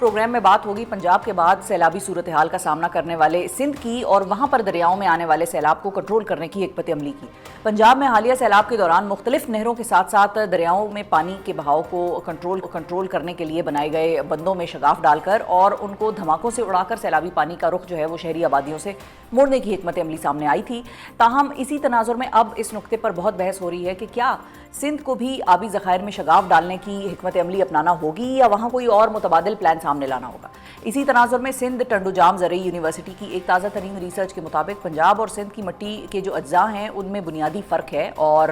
Programme میں بات ہوگی پنجاب کے بعد سیلابی صورتحال کا سامنا کرنے والے سندھ کی اور وہاں پر دریاؤں میں آنے والے سیلاب کو کنٹرول کرنے کی حکمت عملی کی۔ پنجاب میں حالیہ سیلاب کے دوران مختلف نہروں کے ساتھ ساتھ دریاؤں میں پانی کے بہاؤ کو کنٹرول کرنے کے لیے بنائے گئے بندوں میں شگاف ڈال کر اور ان کو دھماکوں سے اڑا کر سیلابی پانی کا رخ جو ہے وہ شہری آبادیوں سے موڑنے کی حکمت عملی سامنے آئی تھی۔ تاہم اسی تناظر میں اب اس نقطے پر بہت بحث ہو رہی ہے کہ کیا سندھ کو بھی آبی ذخائر میں شگاف ڈالنے کی حکمت عملی اپنانا ہوگی یا وہاں کوئی اور متبادل پلان سامنے لانا ہوگا۔ اسی تناظر میں سندھ ٹنڈو جام زرعی یونیورسٹی کی ایک تازہ ترین ریسرچ کے مطابق پنجاب اور سندھ کی مٹی کے جو اجزاء ہیں ان میں بنیادی فرق ہے اور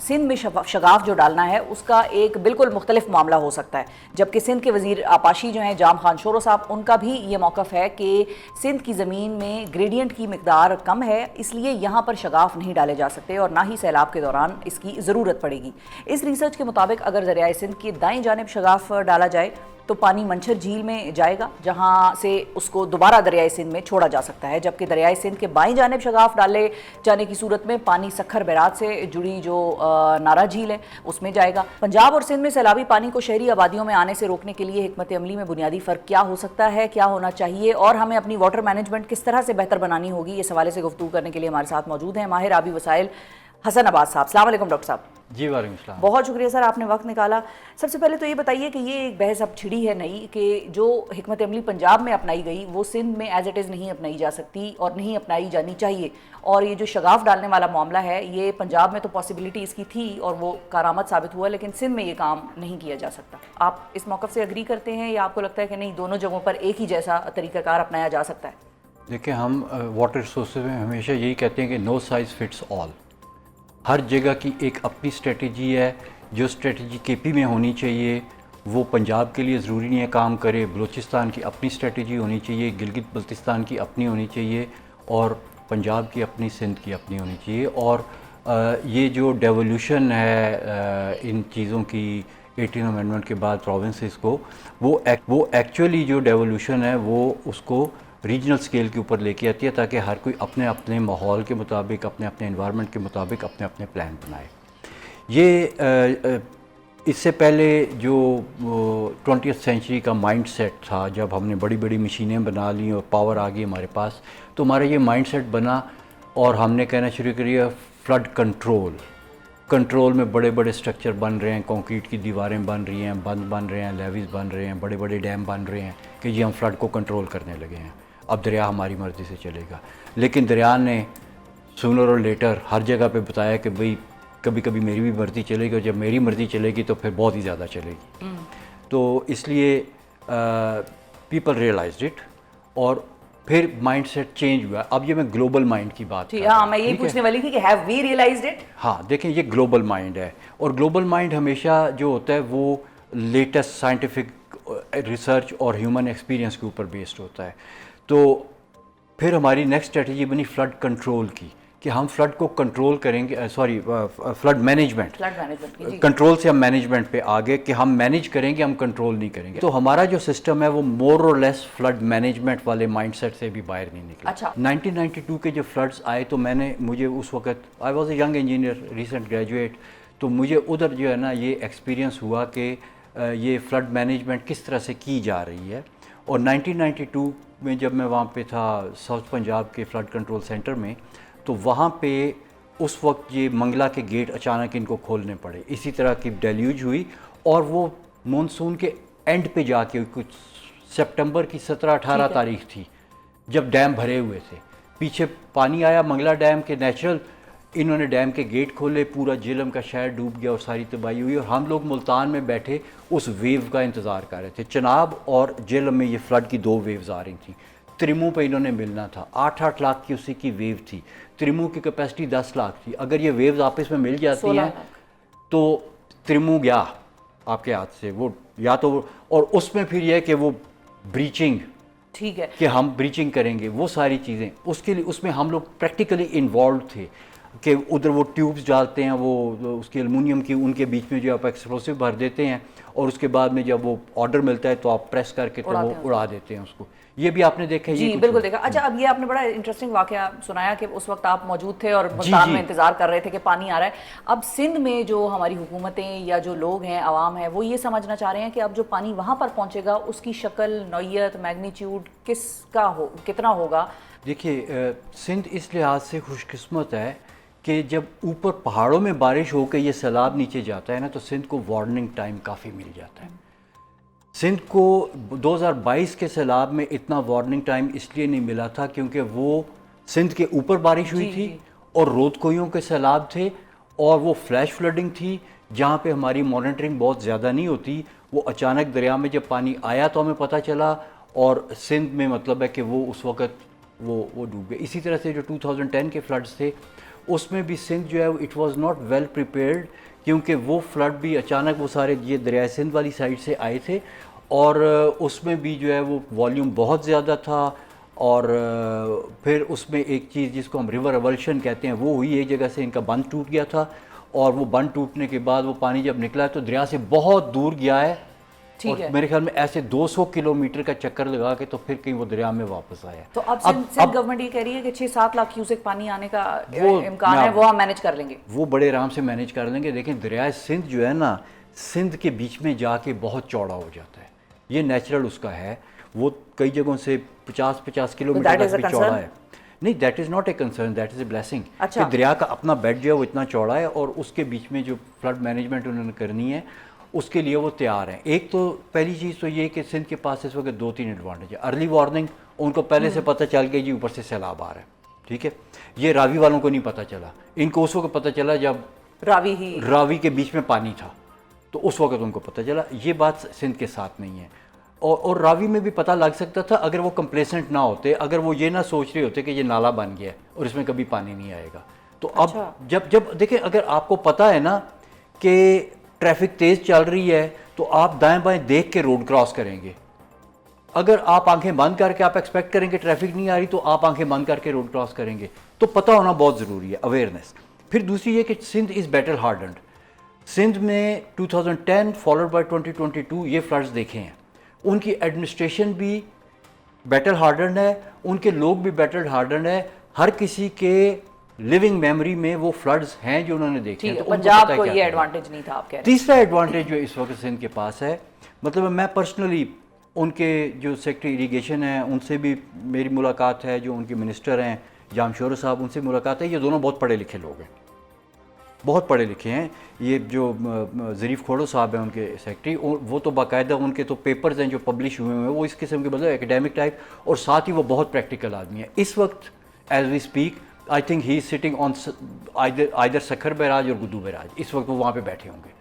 سندھ میں شگاف جو ڈالنا ہے اس کا ایک بالکل مختلف معاملہ ہو سکتا ہے، جبکہ سندھ کے وزیر آبپاشی جو ہیں جام خان شورو صاحب، ان کا بھی یہ موقف ہے کہ سندھ کی زمین میں گریڈینٹ کی مقدار کم ہے، اس لیے یہاں پر شگاف نہیں ڈالے جا سکتے اور نہ ہی سیلاب کے دوران اس کی ضرورت پڑے گی۔ اس ریسرچ کے مطابق اگر دریائے سندھ کی دائیں جانب شگاف ڈالا جائے تو پانی منچھر جھیل میں جائے گا جہاں سے اس کو دوبارہ دریائے سندھ میں چھوڑا جا سکتا ہے، جبکہ دریائے سندھ کے بائیں جانب شگاف ڈالے جانے کی صورت میں پانی سکھر بیرات سے جڑی جو نارا جھیل ہے اس میں جائے گا۔ پنجاب اور سندھ میں سیلابی پانی کو شہری آبادیوں میں آنے سے روکنے کے لیے حکمت عملی میں بنیادی فرق کیا ہو سکتا ہے، کیا ہونا چاہیے اور ہمیں اپنی واٹر مینجمنٹ کس طرح سے بہتر بنانی ہوگی، اس حوالے سے گفتگو کرنے کے لیے ہمارے ساتھ موجود ہیں ماہر آبی وسائل حسن عباس صاحب۔ السلام علیکم ڈاکٹر صاحب۔ جی وعلیکم السلام۔ بہت شکریہ سر، آپ نے وقت نکالا۔ سب سے پہلے تو یہ بتائیے کہ یہ ایک بحث اب چھڑی ہے نئی کہ جو حکمت عملی پنجاب میں اپنائی گئی وہ سندھ میں ایز اٹ از نہیں اپنائی جا سکتی اور نہیں اپنائی جانی چاہیے، اور یہ جو شگاف ڈالنے والا معاملہ ہے یہ پنجاب میں تو پاسبلٹی اس کی تھی اور وہ کارآمد ثابت ہوا، لیکن سندھ میں یہ کام نہیں کیا جا سکتا۔ آپ اس موقف سے اگری کرتے ہیں یا آپ کو لگتا ہے کہ نہیں دونوں جگہوں پر ایک ہی جیسا طریقہ کار اپنایا جا سکتا ہے؟ دیکھیں، ہم واٹر ریسورسز میں ہمیشہ یہی کہتے ہیں کہ نو سائز فٹس آل۔ ہر جگہ کی ایک اپنی اسٹریٹجی ہے، جو اسٹریٹجی کے پی میں ہونی چاہیے وہ پنجاب کے لیے ضروری نہیں ہے کام کرے، بلوچستان کی اپنی اسٹریٹجی ہونی چاہیے، گلگت بلتستان کی اپنی ہونی چاہیے اور پنجاب کی اپنی، سندھ کی اپنی ہونی چاہیے۔ اور یہ جو ڈیولوشن ہے ان چیزوں کی 18 امینڈمنٹ کے بعد پروونسز کو، وہ ایکچولی جو ڈیولوشن ہے وہ اس کو ریجنل سکیل کے اوپر لے کے آتی ہے تاکہ ہر کوئی اپنے اپنے ماحول کے مطابق، اپنے اپنے انوائرمنٹ کے مطابق اپنے اپنے پلان بنائے۔ یہ اس سے پہلے جو 20th سینچری کا مائنڈ سیٹ تھا، جب ہم نے بڑی بڑی مشینیں بنا لیں اور پاور آ گئی ہمارے پاس، تو ہمارا یہ مائنڈ سیٹ بنا اور ہم نے کہنا شروع کیا فلڈ کنٹرول میں بڑے بڑے سٹرکچر بن رہے ہیں، کنکریٹ کی دیواریں بن رہی ہیں، بند بن رہے ہیں، لیویز بن رہے ہیں، بڑے بڑے ڈیم بن رہے ہیں کہ جی ہم فلڈ کو کنٹرول کرنے لگے ہیں، اب دریا ہماری مرضی سے چلے گا۔ لیکن دریا نے سونر اور لیٹر ہر جگہ پہ بتایا کہ بھئی کبھی کبھی میری بھی مرضی چلے گی اور جب میری مرضی چلے گی تو پھر بہت ہی زیادہ چلے گی۔ تو اس لیے پیپل ریئلائزڈ اٹ اور پھر مائنڈ سیٹ چینج ہوا۔ اب یہ میں گلوبل مائنڈ کی بات کر رہا ہوں۔ ہاں، میں یہی پوچھنے والی تھی کہ ہیو وی ریئلائزڈ اٹ؟ ہاں دیکھیں، یہ گلوبل مائنڈ ہے اور گلوبل مائنڈ ہمیشہ جو ہوتا ہے وہ لیٹسٹ سائنٹیفک ریسرچ اور ہیومن ایکسپیرینس کے اوپر بیسڈ ہوتا ہے۔ تو پھر ہماری نیکسٹ اسٹریٹجی بنی فلڈ کنٹرول کی کہ ہم فلڈ کو کنٹرول کریں گے، فلڈ مینجمنٹ، کنٹرول سے ہم مینجمنٹ پہ آگے کہ ہم مینیج کریں گے، ہم کنٹرول نہیں کریں گے۔ تو ہمارا جو سسٹم ہے وہ مور اور لیس فلڈ مینجمنٹ والے مائنڈ سیٹ سے بھی باہر نہیں نکلا۔ اچھا، 1992 کے جب فلڈز آئے تو مجھے اس وقت I was a young engineer, recent graduate, تو مجھے ادھر جو ہے نا یہ ایکسپیرینس ہوا کہ یہ فلڈ مینجمنٹ کس طرح سے کی جا رہی ہے۔ اور 1992 میں جب میں وہاں پہ تھا ساؤتھ پنجاب کے فلڈ کنٹرول سینٹر میں، تو وہاں پہ اس وقت یہ منگلا کے گیٹ اچانک ان کو کھولنے پڑے، اسی طرح کی ڈیلیوج ہوئی اور وہ مونسون کے اینڈ پہ جا کے کچھ سپٹمبر کی 17-18 تاریخ تھی جب ڈیم بھرے ہوئے تھے، پیچھے پانی آیا منگلا ڈیم کے نیچرل، انہوں نے ڈیم کے گیٹ کھولے، پورا جہلم کا شہر ڈوب گیا اور ساری تباہی ہوئی اور ہم لوگ ملتان میں بیٹھے اس ویو کا انتظار کر رہے تھے۔ چناب اور جہلم میں یہ فلڈ کی 2 ویوز آ رہی تھیں، تریمو پہ انہوں نے ملنا تھا، 8-8 لاکھ کی اسی کی ویو تھی، تریمو کی کیپیسٹی 10 لاکھ تھی، اگر یہ ویوز آپس میں مل جاتی ہیں تو تریمو گیا آپ کے ہاتھ سے، وہ یا تو اور اس میں پھر یہ کہ وہ بریچنگ، ٹھیک ہے کہ ہم بریچنگ کریں گے، وہ ساری چیزیں اس کے لیے اس میں ہم لوگ پریکٹیکلی انوالوڈ تھے کہ ادھر وہ ٹیوبز ڈالتے ہیں، وہ اس کی المونیم کی ان کے بیچ میں جو آپ ایکسپلوسیو بھر دیتے ہیں اور اس کے بعد میں جب وہ آرڈر ملتا ہے تو آپ پریس کر کے تو وہ اڑا دیتے ہیں اس کو. یہ بھی آپ نے دیکھا ہے. جی بالکل دیکھا. اچھا اب یہ آپ نے بڑا انٹرسٹنگ واقعہ سنایا کہ اس وقت آپ موجود تھے اور ملتان میں انتظار کر رہے تھے کہ پانی آ رہا ہے. اب سندھ میں جو ہماری حکومتیں یا جو لوگ ہیں عوام ہیں وہ یہ سمجھنا چاہ رہے ہیں کہ اب جو پانی وہاں پر پہنچے گا اس کی شکل نوعیت میگنیچیوڈ کس کا ہو کتنا ہوگا. دیکھیے سندھ اس لحاظ سے خوش قسمت ہے کہ جب اوپر پہاڑوں میں بارش ہو کے یہ سیلاب نیچے جاتا ہے نا تو سندھ کو وارننگ ٹائم کافی مل جاتا ہے. سندھ کو 2022 کے سیلاب میں اتنا وارننگ ٹائم اس لیے نہیں ملا تھا کیونکہ وہ سندھ کے اوپر بارش ہوئی تھی اور رود کوئیوں کے سیلاب تھے اور وہ فلیش فلڈنگ تھی جہاں پہ ہماری مانیٹرنگ بہت زیادہ نہیں ہوتی. وہ اچانک دریا میں جب پانی آیا تو ہمیں پتہ چلا اور سندھ میں مطلب ہے کہ وہ اس وقت وہ ڈوب گئے. اسی طرح سے جو 2010 کے فلڈز تھے اس میں بھی سندھ جو ہے it was not well prepared کیونکہ وہ فلڈ بھی اچانک وہ سارے یہ دریائے سندھ والی سائڈ سے آئے تھے اور اس میں بھی جو ہے وہ والیوم بہت زیادہ تھا. اور پھر اس میں ایک چیز جس کو ہم ریور ایولشن کہتے ہیں وہ ہوئی. ایک جگہ سے ان کا بند ٹوٹ گیا تھا اور وہ بند ٹوٹنے کے بعد وہ پانی جب نکلا تو دریا سے بہت دور گیا ہے اور میرے خیال میں ایسے 200 کلومیٹر کا چکر لگا کے تو پھر کہیں وہ دریا میں واپس آیا. تو اب سندھ گورنمنٹ یہ کہہ رہی ہے کہ 6-7 لاکھ کیوسک پانی آنے کا امکان ہے وہ ہم مینیج کر لیں گے. وہ بڑے آرام سے مینیج کر لیں گے. دیکھیں دریائے سندھ جو ہے نا سندھ کے بیچ میں جا کے بہت چوڑا ہو جاتا ہے. یہ نیچرل اس کا ہے. وہ کئی جگہوں سے 50 کلومیٹر تک بھی چوڑا ہے. نہیں that is not a concern that is a blessing کہ دریا کا اپنا بیڈ جو ہے وہ اتنا چوڑا ہے اور اس کے بیچ میں جو فلڈ مینجمنٹ انہوں نے کرنی ہے اس کے لیے وہ تیار ہیں. ایک تو پہلی چیز تو یہ کہ سندھ کے پاس اس وقت 2-3 ایڈوانٹیج ہے. ارلی وارننگ ان کو پہلے سے پتہ چل گئی جی اوپر سے سیلاب آ رہا ہے. ٹھیک ہے. یہ راوی والوں کو نہیں پتہ چلا. ان کو اس وقت پتہ چلا جب راوی کے بیچ میں پانی تھا تو اس وقت ان کو پتہ چلا. یہ بات سندھ کے ساتھ نہیں ہے. اور راوی میں بھی پتہ لگ سکتا تھا اگر وہ کمپلیسنٹ نہ ہوتے, اگر وہ یہ نہ سوچ رہے ہوتے کہ یہ نالا بن گیا ہے اور اس میں کبھی پانی نہیں آئے گا. تو اب جب دیکھیں اگر آپ کو پتہ ہے نا کہ ٹریفک تیز چل رہی ہے تو آپ دائیں بائیں دیکھ کے روڈ کراس کریں گے. اگر آپ آنکھیں بند کر کے آپ ایکسپیکٹ کریں کہ ٹریفک نہیں آ رہی تو آپ آنکھیں بند کر کے روڈ کراس کریں گے. تو پتہ ہونا بہت ضروری ہے, اویئرنیس. پھر دوسری یہ کہ سندھ از بیٹل ہارڈنڈ. سندھ میں 2010 فالوڈ بائی 2022 یہ فلڈز دیکھے ہیں. ان کی ایڈمنسٹریشن بھی بیٹل ہارڈنڈ ہے, ان کے لوگ بھی بیٹل ہارڈنڈ ہے. ہر کسی کے لیونگ میموری میں وہ فلڈز ہیں جو انہوں نے دیکھے ہیں. پنجاب کو یہ ایڈوانٹیج نہیں تھا آپ کہہ رہے ہیں. تیسرا ایڈوانٹیج جو اس وقت سندھ کے پاس ہے, مطلب میں پرسنلی ان کے جو سیکٹری اریگیشن ہیں ان سے بھی میری ملاقات ہے, جو ان کے منسٹر ہیں جامشورو صاحب ان سے ملاقات ہے. یہ دونوں بہت پڑھے لکھے لوگ ہیں, بہت پڑھے لکھے ہیں. یہ جو ظریف کھوڑو صاحب ہیں ان کے سیکٹری, وہ تو باقاعدہ ان کے تو پیپرز ہیں جو پبلش ہوئے ہیں وہ اس قسم کے مطلب اکیڈیمک ٹائپ, اور ساتھ ہی وہ بہت پریکٹیکل آدمی ہیں. اس وقت as we speak I think he is sitting on either Sukkur barrage اور گدو بیراج. اس وقت وہ وہاں پہ بیٹھے ہوں گے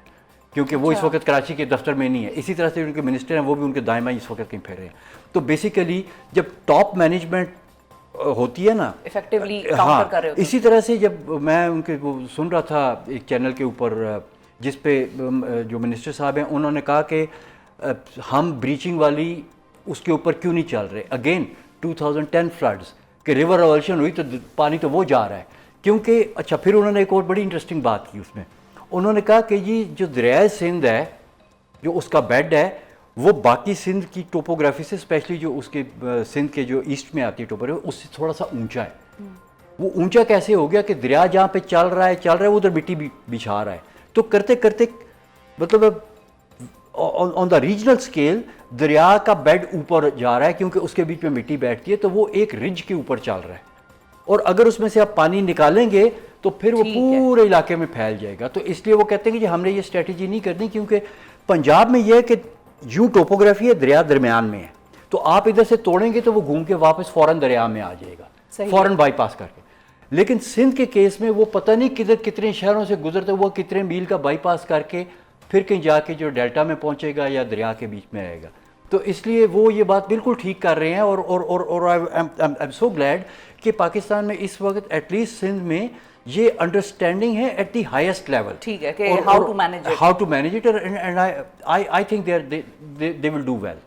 کیونکہ وہ اس وقت کراچی کے دفتر میں نہیں ہے. اسی طرح سے ان کے منسٹر ہیں وہ بھی ان کے دائیں بائیں اس وقت کہیں پھیر رہے ہیں. تو بیسیکلی جب ٹاپ مینجمنٹ ہوتی ہے نا ایفیکٹولی کاؤنٹر کر رہے ہوتے ہیں. اسی طرح سے جب میں ان کے وہ سن رہا تھا ایک چینل کے اوپر جس پہ جو منسٹر صاحب ہیں انہوں نے کہا کہ ہم بریچنگ والی اس کے اوپر کیوں نہیں چل رہے. اگین 2010 فلڈز کہ ریور ایولشن ہوئی تو پانی تو وہ جا رہا ہے کیونکہ. اچھا پھر انہوں نے ایک اور بڑی انٹرسٹنگ بات کی اس میں. انہوں نے کہا کہ یہ جو دریائے سندھ ہے جو اس کا بیڈ ہے وہ باقی سندھ کی ٹوپوگرافی سے اسپیشلی جو اس کے سندھ کے جو ایسٹ میں آتی ہے ٹوپوگرافی اس سے تھوڑا سا اونچا ہے. وہ اونچا کیسے ہو گیا کہ دریا جہاں پہ چل رہا ہے وہ ادھر مٹی بچھا رہا ہے. تو کرتے کرتے مطلب آن دا ریجنل اسکیل دریا کا بیڈ اوپر جا رہا ہے کیونکہ اس کے بیچ میں مٹی بیٹھتی ہے تو وہ ایک رج کے اوپر چل رہا ہے. اور اگر اس میں سے آپ پانی نکالیں گے تو پھر وہ پورے علاقے میں پھیل جائے گا. تو اس لیے وہ کہتے ہیں کہ ہم نے یہ اسٹریٹجی نہیں کرنی کیونکہ پنجاب میں یہ ہے کہ یوں ٹوپوگرافی ہے دریا درمیان میں ہے تو آپ ادھر سے توڑیں گے تو وہ گھوم کے واپس فوراً دریا میں آ جائے گا فوراً بائی پاس کر کے. لیکن سندھ کے کیس میں وہ پتہ نہیں کدھر کتنے شہروں سے گزرتے وہ کتنے میل کا بائی پاس کر کے پھر کہیں جا کے جو ڈیلٹا میں پہنچے گا یا دریا کے بیچ میں آئے گا. تو اس لیے وہ یہ بات بالکل ٹھیک کر رہے ہیں. اور آئی ایم سو گلیڈ کہ پاکستان میں اس وقت ایٹ لیسٹ سندھ میں یہ انڈرسٹینڈنگ ہے ایٹ دی ہائیسٹ لیول. ٹھیک ہے کہ how to manage it and I think they will do well.